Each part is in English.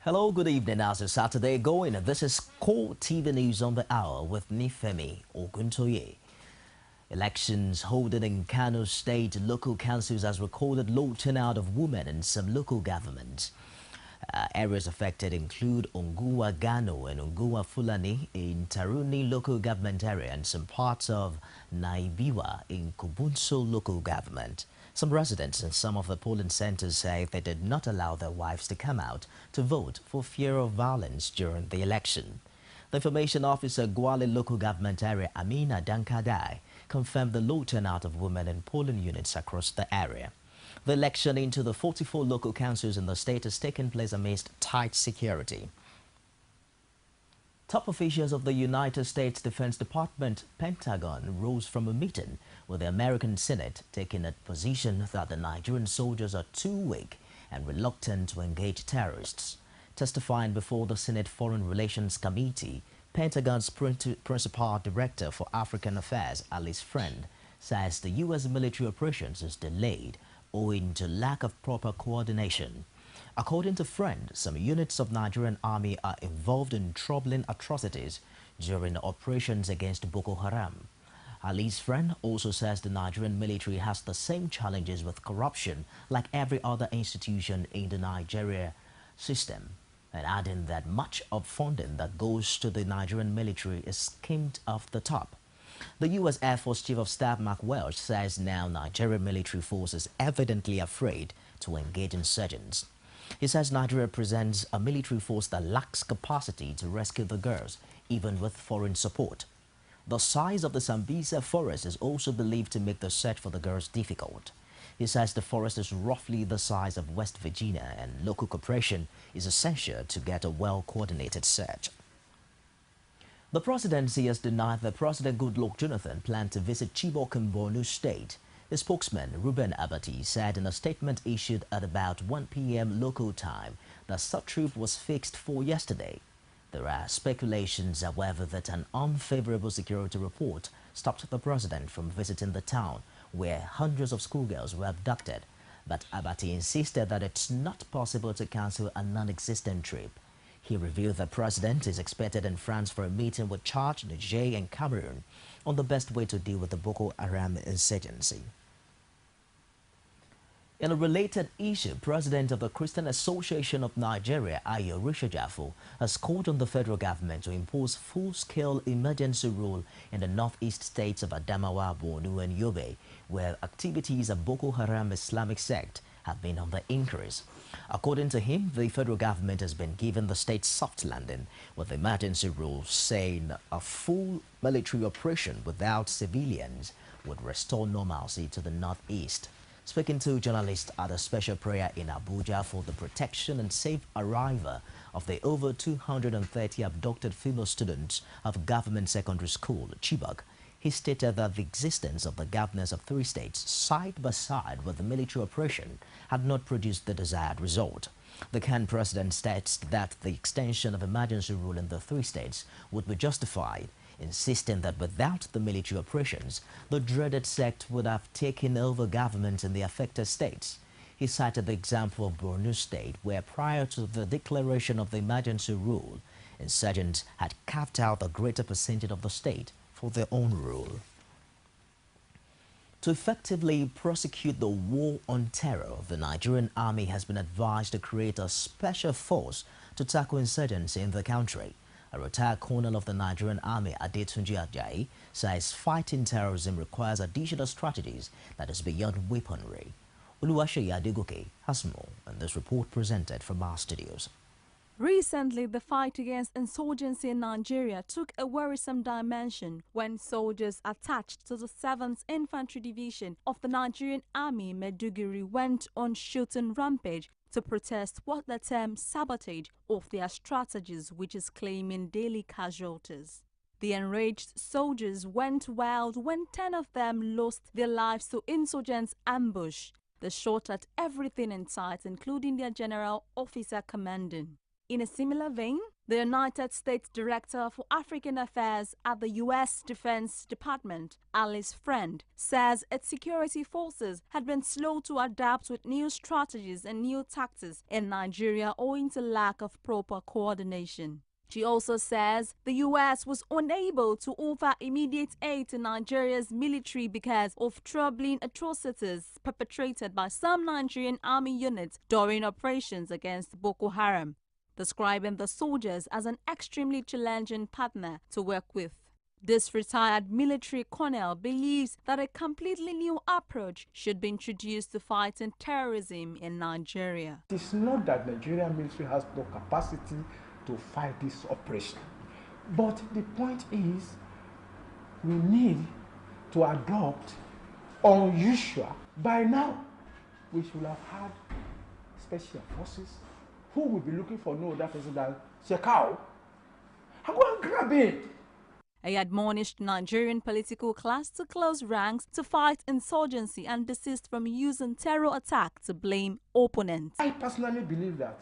Hello, good evening. How's your Saturday going? This is Core TV News on the Hour with Nifemi Oguntoye. Elections holding in Kano State local councils has recorded low turnout of women in some local governments. Areas affected include Ongua Gano and Ongua Fulani in Taruni local government area and some parts of Naibiwa in Kubunso local government. Some residents in some of the polling centers say they did not allow their wives to come out to vote for fear of violence during the election. The information officer Gwale local government area Amina Dankadai confirmed the low turnout of women in polling units across the area. The election into the 44 local councils in the state has taken place amidst tight security. Top officials of the United States Defense Department, Pentagon, rose from a meeting with the American Senate, taking a position that the Nigerian soldiers are too weak and reluctant to engage terrorists. Testifying before the Senate Foreign Relations Committee, Pentagon's Principal Director for African Affairs, Alice Friend, says the U.S. military operations is delayed owing to lack of proper coordination. According to Friend, some units of Nigerian army are involved in troubling atrocities during operations against Boko Haram. Ali's Friend also says the Nigerian military has the same challenges with corruption like every other institution in the Nigeria system, and adding that much of funding that goes to the Nigerian military is skimmed off the top. The U.S. Air Force Chief of Staff Mark Welch says now Nigerian military force is evidently afraid to engage insurgents. He says Nigeria presents a military force that lacks capacity to rescue the girls, even with foreign support. The size of the Sambisa forest is also believed to make the search for the girls difficult. He says the forest is roughly the size of West Virginia and local cooperation is essential to get a well-coordinated search. The presidency has denied that President Goodluck Jonathan planned to visit Chibok in Borno State. The spokesman, Ruben Abati, said in a statement issued at about 1 p.m. local time that such trip was fixed for yesterday. There are speculations, however, that an unfavorable security report stopped the president from visiting the town where hundreds of schoolgirls were abducted. But Abati insisted that it's not possible to cancel a non-existent trip. He revealed the president is expected in France for a meeting with Chad, Niger, and Cameroon on the best way to deal with the Boko Haram insurgency. In a related issue, President of the Christian Association of Nigeria, Ayo Rishajafo, has called on the federal government to impose full-scale emergency rule in the northeast states of Adamawa, Borno, and Yobe, where activities of Boko Haram Islamic sect have been on the increase. According to him, the federal government has been given the state soft landing with emergency rules saying a full military operation without civilians would restore normalcy to the northeast. Speaking to journalists at a special prayer in Abuja for the protection and safe arrival of the over 230 abducted female students of Government Secondary School, Chibok, he stated that the existence of the governors of 3 states side by side with the military operation had not produced the desired result. The Khan president states that the extension of emergency rule in the 3 states would be justified, insisting that without the military operations, the dreaded sect would have taken over government in the affected states. He cited the example of Borno State, where prior to the declaration of the emergency rule, insurgents had carved out a greater percentage of the state for their own rule. To effectively prosecute the war on terror, the Nigerian army has been advised to create a special force to tackle insurgency in the country. A retired colonel of the Nigerian army, Adetunji Ajayi, says fighting terrorism requires additional strategies that is beyond weaponry. Oluwaseyi Adegoke has more in this report presented from our studios. Recently, the fight against insurgency in Nigeria took a worrisome dimension when soldiers attached to the 7th Infantry Division of the Nigerian Army in Maiduguri went on shooting rampage to protest what they term sabotage of their strategies, which is claiming daily casualties. The enraged soldiers went wild when 10 of them lost their lives to insurgents' ambush. They shot at everything in sight, including their general officer commanding. In a similar vein, the United States Director for African Affairs at the U.S. Defense Department, Alice Friend, says its security forces had been slow to adapt with new strategies and new tactics in Nigeria owing to lack of proper coordination. She also says the U.S. was unable to offer immediate aid to Nigeria's military because of troubling atrocities perpetrated by some Nigerian army units during operations against Boko Haram, describing the soldiers as an extremely challenging partner to work with. This retired military colonel believes that a completely new approach should be introduced to fighting terrorism in Nigeria. It's not that Nigerian military has no capacity to fight this operation, but the point is we need to adopt unusual. By now, we should have had special forces who will be looking for no other person than Shekau. I go and grab it. He admonished Nigerian political class to close ranks to fight insurgency and desist from using terror attack to blame opponents. I personally believe that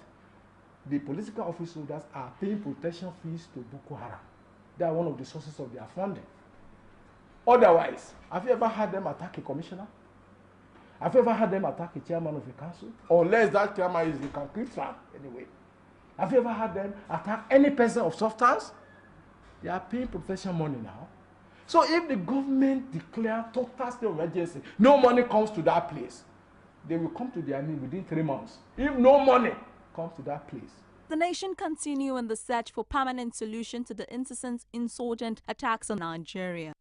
the political office holders are paying protection fees to Boko Haram. They are one of the sources of their funding. Otherwise, have you ever had them attack a commissioner? Have you ever had them attack a chairman of a council? Unless that chairman is a complete fan, anyway. Have you ever had them attack any person of substance? They are paying protection money now. So if the government declares total state of emergency, no money comes to that place, they will come to their knees within 3 months. If no money comes to that place. The nation continue in the search for permanent solution to the incessant insurgent attacks on Nigeria.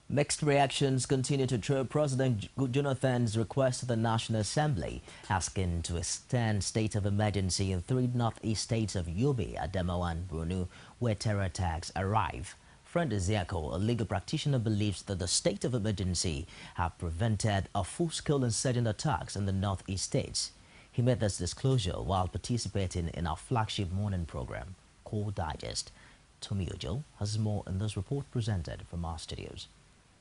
Mixed reactions continue to trail President Jonathan's request to the National Assembly, asking to extend state of emergency in 3 northeast states of Yobe, Adamawa and Borno, where terror attacks arrive. Friend Ezekiel, a legal practitioner, believes that the state of emergency have prevented a full-scale insurgent attacks in the northeast states. He made this disclosure while participating in our flagship morning program, Core Digest. Tommy Ojo has more in this report presented from our studios.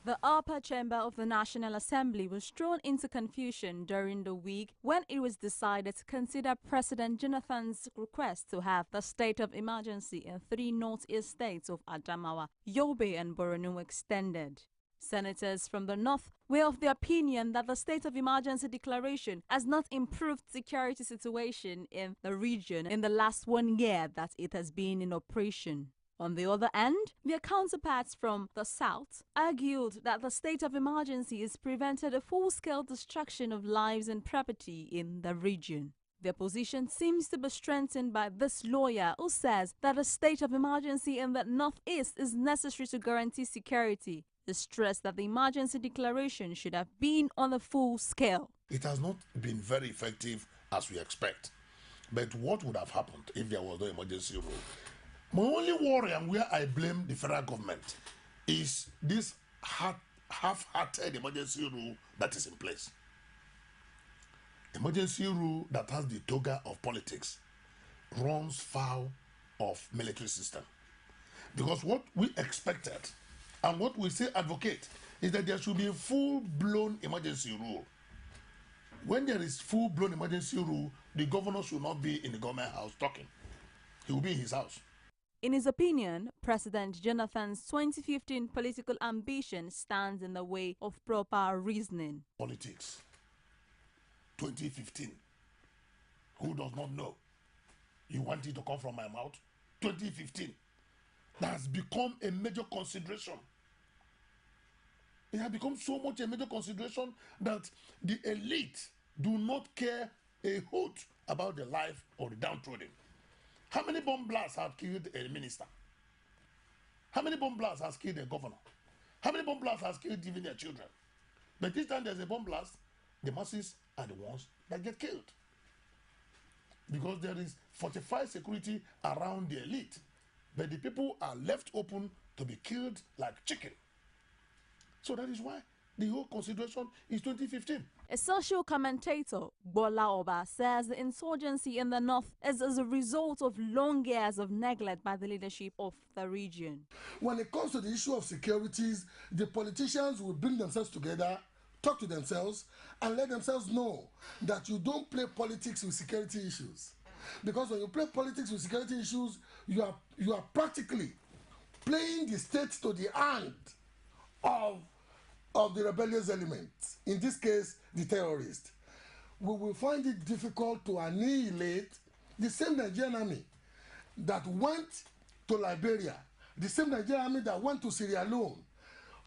The upper chamber of the National Assembly was thrown into confusion during the week when it was decided to consider President Jonathan's request to have the state of emergency in 3 northeast states of Adamawa, Yobe and Borno extended. Senators from the north were of the opinion that the state of emergency declaration has not improved security situation in the region in the last 1 year that it has been in operation. On the other hand, their counterparts from the south argued that the state of emergency has prevented a full-scale destruction of lives and property in the region. Their position seems to be strengthened by this lawyer who says that a state of emergency in the northeast is necessary to guarantee security. He stressed that the emergency declaration should have been on a full scale. It has not been very effective as we expect. But what would have happened if there was no emergency rule? My only worry and where I blame the federal government is this half-hearted emergency rule that is in place. Emergency rule that has the toga of politics runs foul of military system. Because what we expected and what we say advocate is that there should be a full-blown emergency rule. When there is full-blown emergency rule, the governor should not be in the government house talking. He will be in his house. In his opinion, President Jonathan's 2015 political ambition stands in the way of proper reasoning. Politics. 2015. Who does not know? You want it to come from my mouth? 2015. That has become a major consideration. It has become so much a major consideration that the elite do not care a hoot about the life of the downtrodden. How many bomb blasts have killed a minister? How many bomb blasts has killed a governor? How many bomb blasts has killed even their children? But this time there's a bomb blast, the masses are the ones that get killed. Because there is fortified security around the elite. But the people are left open to be killed like chicken. So that is why the whole consideration is 2015. A social commentator, Bola Oba, says the insurgency in the north is as a result of long years of neglect by the leadership of the region. When it comes to the issue of securities, the politicians will bring themselves together, talk to themselves, and let themselves know that you don't play politics with security issues. Because when you play politics with security issues, you are practically playing the state to the hand of the rebellious elements, in this case, the terrorists. We will find it difficult to annihilate the same Nigerian army that went to Liberia, the same Nigerian army that went to Sierra Leone,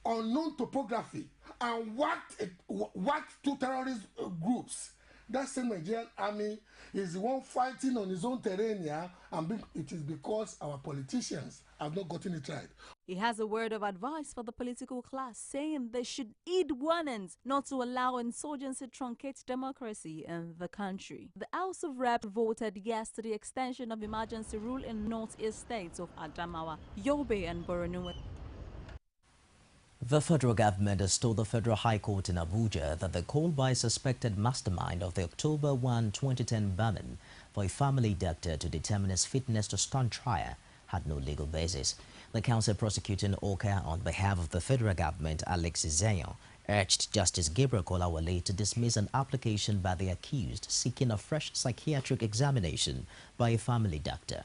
unknown topography, and whacked two terrorist groups. That same Nigerian army is the one fighting on his own terrain here, and it is because our politicians have not gotten it right. He has a word of advice for the political class, saying they should heed warnings not to allow insurgency truncate democracy in the country. The House of Reps voted yes to the extension of emergency rule in northeast states of Adamawa, Yobe, and Borno. The federal government has told the Federal High Court in Abuja that the call by a suspected mastermind of the October 1, 2010 bombing for a family doctor to determine his fitness to stand trial had no legal basis. The counsel prosecuting Oka on behalf of the federal government, Alex Zayon, urged Justice Gabriel Kolawole to dismiss an application by the accused seeking a fresh psychiatric examination by a family doctor.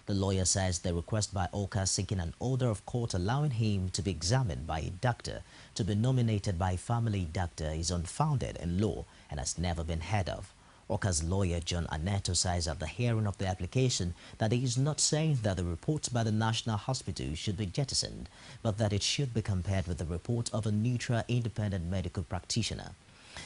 The lawyer says the request by Oka seeking an order of court allowing him to be examined by a doctor to be nominated by a family doctor is unfounded in law and has never been heard of. Oka's lawyer John Aneto says at the hearing of the application that he is not saying that the report by the National Hospital should be jettisoned, but that it should be compared with the report of a neutral independent medical practitioner.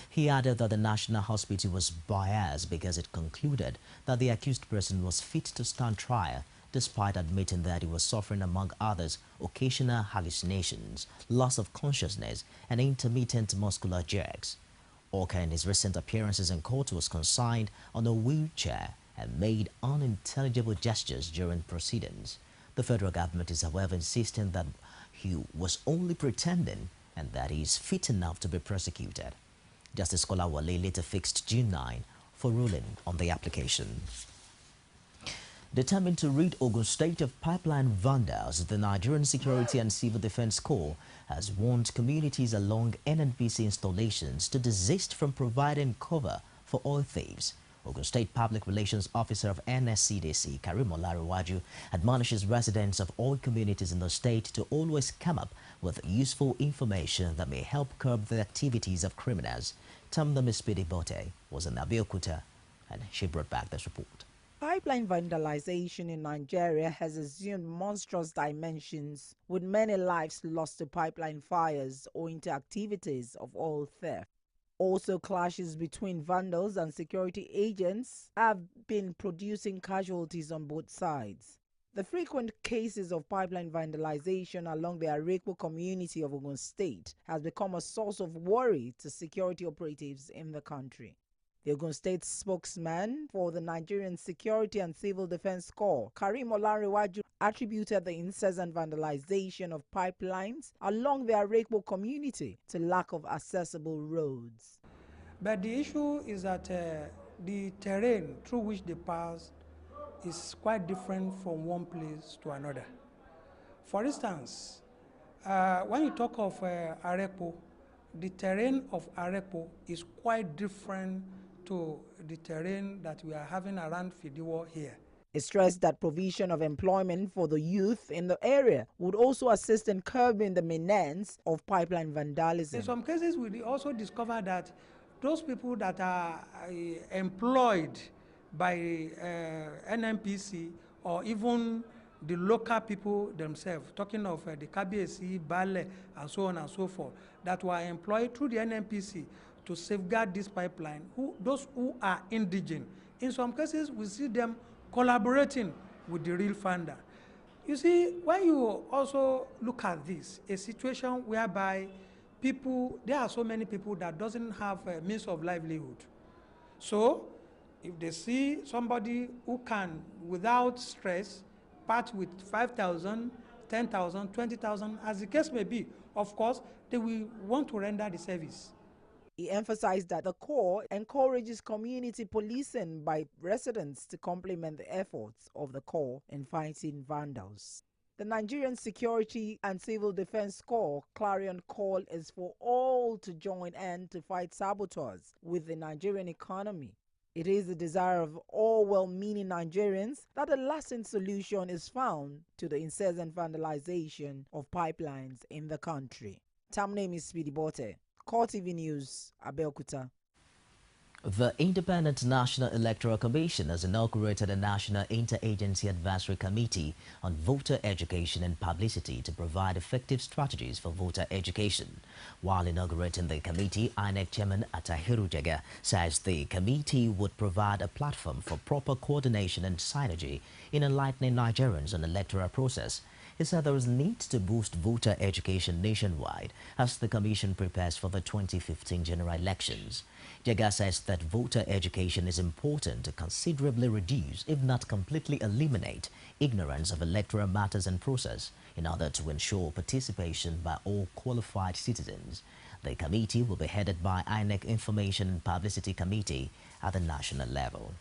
He added that the National Hospital was biased because it concluded that the accused person was fit to stand trial, despite admitting that he was suffering, among others, occasional hallucinations, loss of consciousness, and intermittent muscular jerks. Oka, in his recent appearances in court, was consigned on a wheelchair and made unintelligible gestures during proceedings. The federal government is, however, insisting that he was only pretending and that he is fit enough to be prosecuted. Justice Kolawole later fixed June 9 for ruling on the application. Determined to rid Ogun State of pipeline vandals, the Nigerian Security and Civil Defense Corps has warned communities along NNPC installations to desist from providing cover for oil thieves. Ogun State Public Relations Officer of NSCDC, Karim Olariwaju, admonishes residents of all communities in the state to always come up with useful information that may help curb the activities of criminals. Tamna Mispidi Bote was in Abeokuta, and she brought back this report. Pipeline vandalization in Nigeria has assumed monstrous dimensions, with many lives lost to pipeline fires owing to activities of oil theft. Also, clashes between vandals and security agents have been producing casualties on both sides. The frequent cases of pipeline vandalization along the Arekpo community of Ogun State has become a source of worry to security operatives in the country. The Ogun State spokesman for the Nigerian Security and Civil Defense Corps, Karim Olariwaju, attributed the incessant vandalization of pipelines along the Arekpo community to lack of accessible roads. But the issue is that the terrain through which they pass is quite different from one place to another. For instance, when you talk of Arekpo, the terrain of Arekpo is quite different to the terrain that we are having around Fidiwo here. He stressed that provision of employment for the youth in the area would also assist in curbing the menace of pipeline vandalism. In some cases, we also discover that those people that are employed by NNPC or even the local people themselves, talking of the KBSC, Bale, and so on and so forth, that were employed through the NNPC to safeguard this pipeline, those who are indigent. In some cases, we see them collaborating with the real funder. You see, when you also look at this, a situation whereby there are so many people that doesn't have a means of livelihood. So, if they see somebody who can, without stress, part with 5,000, 10,000, 20,000, as the case may be, of course, they will want to render the service. He emphasized that the Corps encourages community policing by residents to complement the efforts of the Corps in fighting vandals. The Nigerian Security and Civil Defense Corps clarion call is for all to join in to fight saboteurs with the Nigerian economy. It is the desire of all well-meaning Nigerians that a lasting solution is found to the incessant vandalization of pipelines in the country. Tam name is Speedy Bote. Core TV News, Abeokuta. The Independent National Electoral Commission has inaugurated a National Interagency Advisory Committee on Voter Education and Publicity to provide effective strategies for voter education. While inaugurating the committee, INEC Chairman Atahiru Jega says the committee would provide a platform for proper coordination and synergy in enlightening Nigerians on the electoral process. He said there is need to boost voter education nationwide as the Commission prepares for the 2015 general elections. Jega says that voter education is important to considerably reduce, if not completely eliminate, ignorance of electoral matters and process in order to ensure participation by all qualified citizens. The committee will be headed by INEC Information and Publicity Committee at the national level.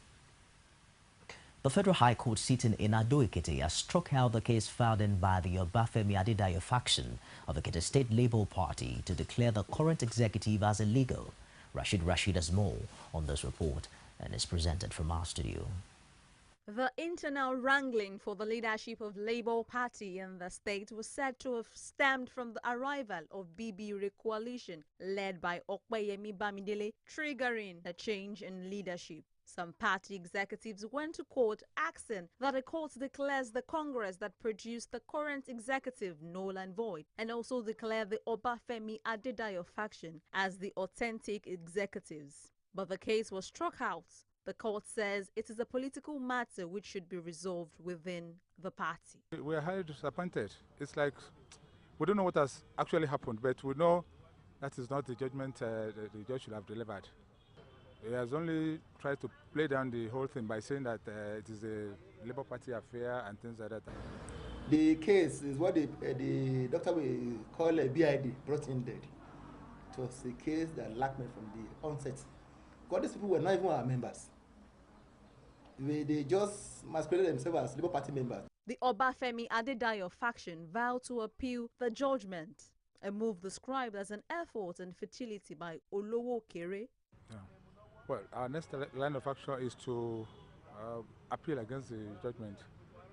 The Federal High Court sitting in Ado-Ekiti has struck out the case filed in by the Obafemi Adedayo faction of the Ekiti State Labour Party to declare the current executive as illegal. Rashid has more on this report and is presented from our studio. The internal wrangling for the leadership of Labour Party in the state was said to have stemmed from the arrival of BB coalition led by Okpeyemi Bamidele, triggering a change in leadership. Some party executives went to court asking that the court declares the Congress that produced the current executive null and void, and also declare the Obafemi Adedayo faction as the authentic executives. But the case was struck out. The court says it is a political matter which should be resolved within the party. We are highly disappointed. It's like we don't know what has actually happened, but we know that is not the judgment the judge should have delivered. He has only tried to play down the whole thing by saying that it is a Labour Party affair and things like that. The case is what the doctor will call a BID, brought in dead. It was a case that lacked me from the onset. Because these people were not even our members. They just masqueraded themselves as Labour Party members. The Obafemi Adedayo faction vowed to appeal the judgment, a move described as an effort and futility by Olowo Kere. Yeah. Well, our next line of action is to appeal against the judgment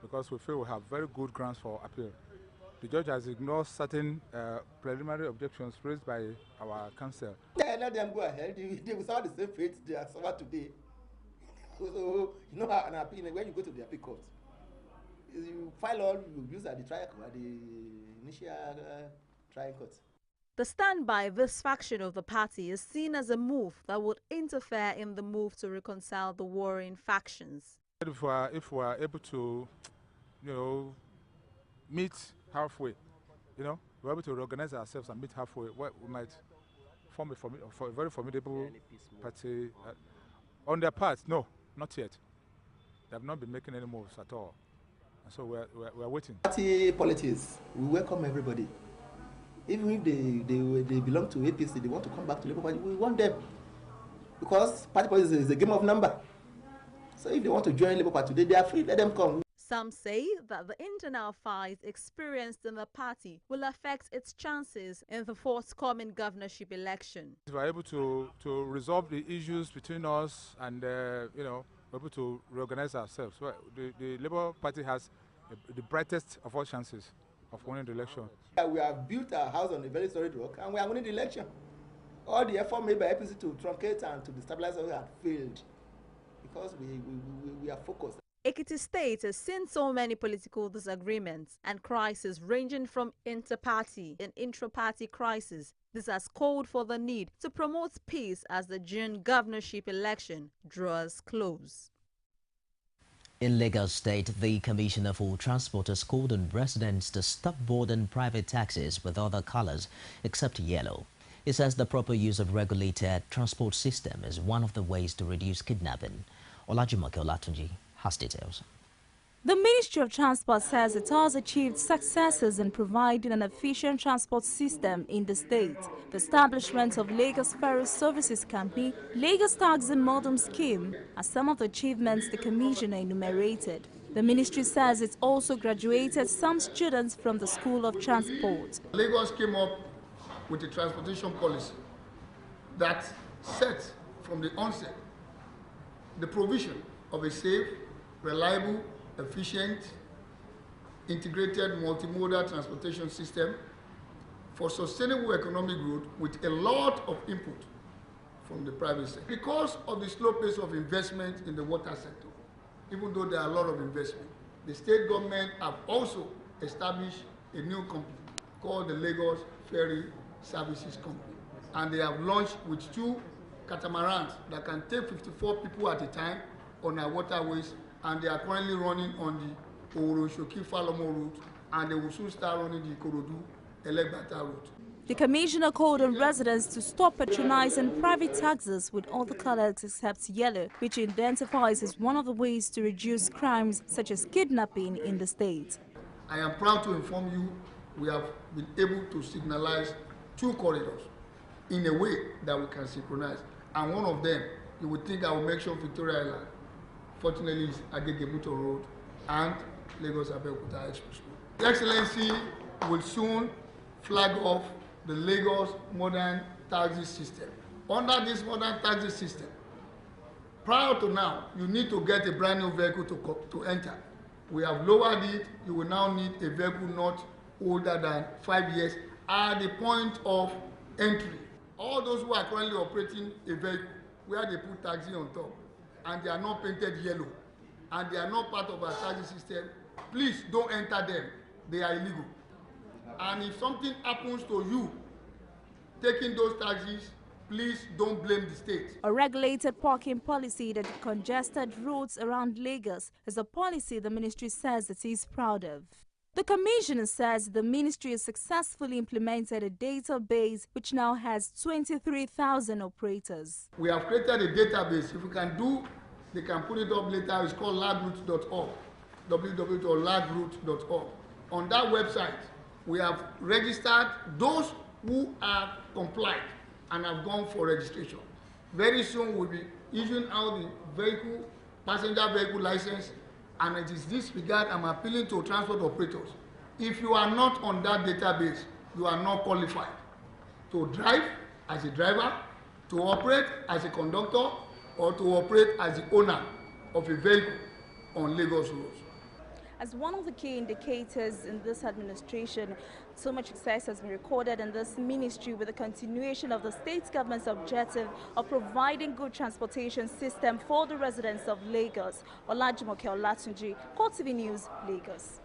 because we feel we have very good grounds for appeal. The judge has ignored certain preliminary objections raised by our counsel. Yeah, let them go ahead. They will suffer the same fate they have suffered today. So, you know, an appeal, when you go to the appeal court, you file all your views at the trial court, at the initial trial court. The stand by this faction of the party is seen as a move that would interfere in the move to reconcile the warring factions. If we are able to, meet halfway, we're able to organize ourselves and meet halfway, we might form a very formidable party. On their part, no, not yet. They have not been making any moves at all. And so we're waiting. Party politics, we welcome everybody. Even if they belong to APC, they want to come back to Labour Party, we want them. Because party politics is a game of number. So if they want to join Labour Party today, they are free, let them come. Some say that the internal fight experienced in the party will affect its chances in the forthcoming governorship election. If we're able to resolve the issues between us and, we're able to reorganize ourselves, well, the Labour Party has the brightest of all chances of winning the election. We have built our house on a very solid rock and we are winning the election. All the effort made by APC to truncate and to destabilize us had failed because we are focused. Ekiti State has seen so many political disagreements and crises ranging from inter-party and intra-party crises. This has called for the need to promote peace as the June governorship election draws close. In Lagos State, the Commissioner for Transport has called on residents to stop boarding private taxis with other colors except yellow. He says the proper use of regulated transport system is one of the ways to reduce kidnapping. Olajumoke Olatunji has details. The Ministry of Transport says it has achieved successes in providing an efficient transport system in the state. The establishment of Lagos Ferry Services Company, Lagos Taxi Modem Scheme are some of the achievements the Commissioner enumerated. The ministry says it also graduated some students from the School of Transport. Lagos came up with a transportation policy that set from the onset the provision of a safe, reliable, efficient, integrated multimodal transportation system for sustainable economic growth with a lot of input from the private sector. Because of the slow pace of investment in the water sector, even though there are a lot of investment, the state government have also established a new company called the Lagos Ferry Services Company. And they have launched with 2 catamarans that can take 54 people at a time on our waterways, and they are currently running on the Oworoshoki-Falomo route, and they will soon start running the Ikorodu-Elegbata route. The commissioner called on residents to stop patronizing private taxis with other colors except yellow, which he identifies as one of the ways to reduce crimes such as kidnapping in the state. I am proud to inform you we have been able to signalize 2 corridors in a way that we can synchronize. And one of them, you would think I will mention Victoria Island. Fortunately, it's Agege Motor Road and Lagos-Abeokuta Expressway. Your Excellency will soon flag off the Lagos modern taxi system. Under this modern taxi system, prior to now, you need to get a brand new vehicle to enter. We have lowered it. You will now need a vehicle not older than 5 years at the point of entry. All those who are currently operating a vehicle where they put taxi on top and they are not painted yellow and they are not part of our taxi system, please don't enter them. They are illegal. And if something happens to you taking those taxis, please don't blame the state. A regulated parking policy that congested roads around Lagos is a policy the ministry says it is proud of. The commissioner says the ministry has successfully implemented a database which now has 23,000 operators. We have created a database. If we can do, they can put it up later. It's called lagroute.org, www.lagroute.org. On that website, we have registered those who are compliant and have gone for registration. Very soon we'll be issuing out the vehicle, passenger vehicle license, and it is this regard I'm appealing to transport operators. If you are not on that database, you are not qualified to drive as a driver, to operate as a conductor, or to operate as the owner of a vehicle on Lagos roads. As one of the key indicators in this administration, so much success has been recorded in this ministry with the continuation of the state government's objective of providing good transportation system for the residents of Lagos. Olajumoke Olatunji, Core TV News, Lagos.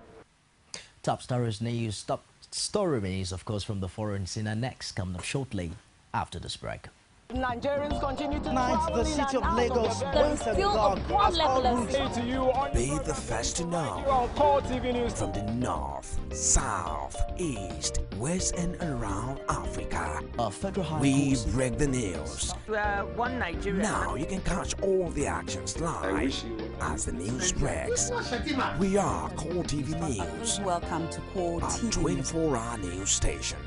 Top stories news, top story news, of course, from the foreign scene, and next coming up shortly after this break. Nigerians continue to travel the city of Lagos. There is still a poor level of Be the first to know from the north, south, east, west, and around Africa. We break the news. One Nigeria. Now you can catch all the actions live as the news breaks. We are Core TV News. Welcome to Core TV. 24-hour news station.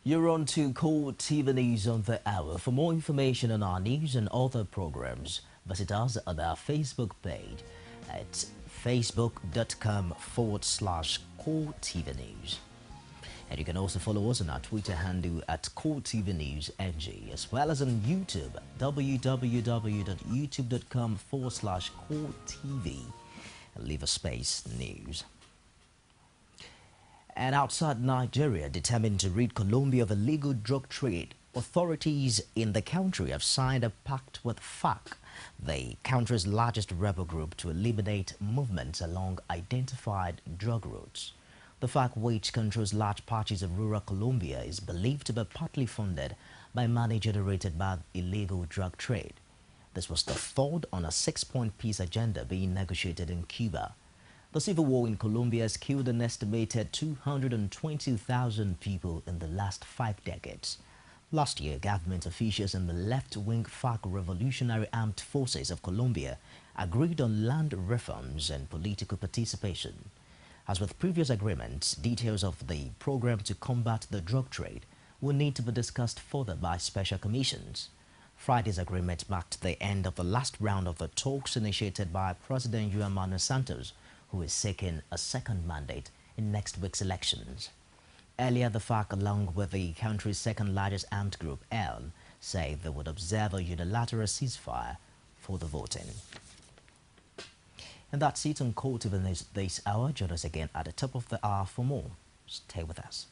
You're on to Core TV News on the hour. For more information on our news and other programs, visit us on our Facebook page at facebook.com/Core TV News. And you can also follow us on our Twitter handle at Core TV News NG, as well as on YouTube, www.youtube.com/Core TV, and leave a space news. And outside Nigeria, determined to rid Colombia of illegal drug trade, authorities in the country have signed a pact with FARC, the country's largest rebel group, to eliminate movements along identified drug routes. The FARC, which controls large patches of rural Colombia, is believed to be partly funded by money generated by illegal drug trade. This was the third on a 6-point peace agenda being negotiated in Cuba. The civil war in Colombia has killed an estimated 220,000 people in the last 5 decades. Last year, government officials and the left-wing FARC Revolutionary Armed Forces of Colombia agreed on land reforms and political participation. As with previous agreements, details of the program to combat the drug trade will need to be discussed further by special commissions. Friday's agreement marked the end of the last round of the talks initiated by President Juan Manuel Santos, who is seeking a second mandate in next week's elections. Earlier, the FARC, along with the country's second largest armed group, ELN, say they would observe a unilateral ceasefire for the voting. And that's it on Court TV this hour. Join us again at the top of the hour for more. Stay with us.